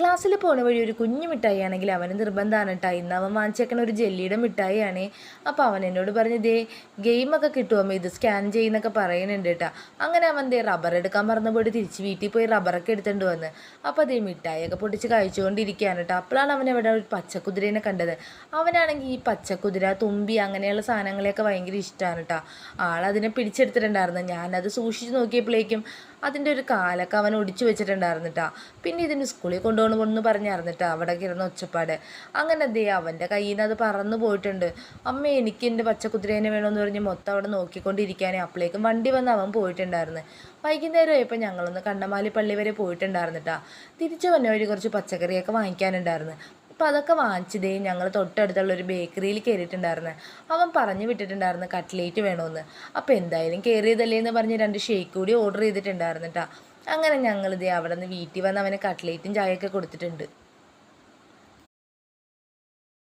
ക്ലാസ്സിൽ പോണ വഴി ഒരു കുഞ്ഞു മിഠായി ആണെങ്കിൽ അവന് നിർബന്ധമാണ് കേട്ടോ. ഇന്ന് അവൻ വാങ്ങിച്ചേക്കണ ഒരു ജെല്ലിയുടെ മിഠായിയാണ്. അപ്പോൾ അവൻ എന്നോട് പറഞ്ഞു, ദേ ഗെയിമൊക്കെ കിട്ടുമോ ഇത് സ്കാൻ ചെയ്യുന്നൊക്കെ പറയുന്നുണ്ട് കേട്ടോ. അങ്ങനെ അവൻ ദേ റബ്ബർ എടുക്കാൻ മറന്നു പോയിട്ട് തിരിച്ച് വീട്ടിൽ പോയി റബ്ബറൊക്കെ എടുത്തുകൊണ്ട് വന്ന്. അപ്പോൾ അതേ മിഠായിയൊക്കെ പൊട്ടിച്ച് കഴിച്ചുകൊണ്ടിരിക്കുകയാണ് കേട്ടോ. അപ്പോഴാണ് അവൻ ഇവിടെ ഒരു പച്ചക്കുതിരേനെ കണ്ടത്. അവനാണെങ്കിൽ ഈ പച്ചക്കുതിര, തുമ്പി അങ്ങനെയുള്ള സാധനങ്ങളെയൊക്കെ ഭയങ്കര ഇഷ്ടമാണ് കേട്ടോ. ആളതിനെ പിടിച്ചെടുത്തിട്ടുണ്ടായിരുന്നു. ഞാനത് സൂക്ഷിച്ച് നോക്കിയപ്പോഴേക്കും അതിൻ്റെ ഒരു കാലൊക്കെ അവൻ ഒടിച്ചു വെച്ചിട്ടുണ്ടായിരുന്നു കേട്ടോ. പിന്നെ ഇതിന് സ്കൂളിൽ കൊണ്ടുപോകണമെന്ന് പറഞ്ഞായിരുന്നു കേട്ടോ. അവിടെ കിടന്ന ഒച്ചപ്പാട്. അങ്ങനെ ദേ അവൻ്റെ കയ്യിൽ നിന്ന് അത് പറന്നു പോയിട്ടുണ്ട്. അമ്മ എനിക്ക് എൻ്റെ പച്ചക്കുതിരേനെ വേണമെന്ന് പറഞ്ഞ് മൊത്തം അവിടെ നോക്കിക്കൊണ്ടിരിക്കാനേ അപ്പോഴേക്കും വണ്ടി വന്ന് അവൻ പോയിട്ടുണ്ടായിരുന്നു. വൈകുന്നേരം ആയപ്പോൾ ഞങ്ങളൊന്ന് കണ്ണമാലി പള്ളി വരെ പോയിട്ടുണ്ടായിരുന്നു കേട്ടോ. തിരിച്ചു വന്ന വഴി കുറച്ച് പച്ചക്കറിയൊക്കെ വാങ്ങിക്കാനുണ്ടായിരുന്നു. അപ്പോൾ അതൊക്കെ വാങ്ങിച്ചതേ ഞങ്ങൾ തൊട്ടടുത്തുള്ള ഒരു ബേക്കറിയിൽ കയറിയിട്ടുണ്ടായിരുന്നു. അവൻ പറഞ്ഞു വിട്ടിട്ടുണ്ടായിരുന്നു കട്ട്ലേറ്റ് വേണമെന്ന്. അപ്പോൾ എന്തായാലും കയറിയതല്ലേ എന്ന് പറഞ്ഞ് 2 ഷേക്ക് കൂടി ഓർഡർ ചെയ്തിട്ടുണ്ടായിരുന്നു കേട്ടോ. അങ്ങനെ ഞങ്ങളിതേ അവിടെ നിന്ന് വീട്ടിൽ വന്ന് അവന് കട്ട്ലേറ്റും ചായയൊക്കെ കൊടുത്തിട്ടുണ്ട്.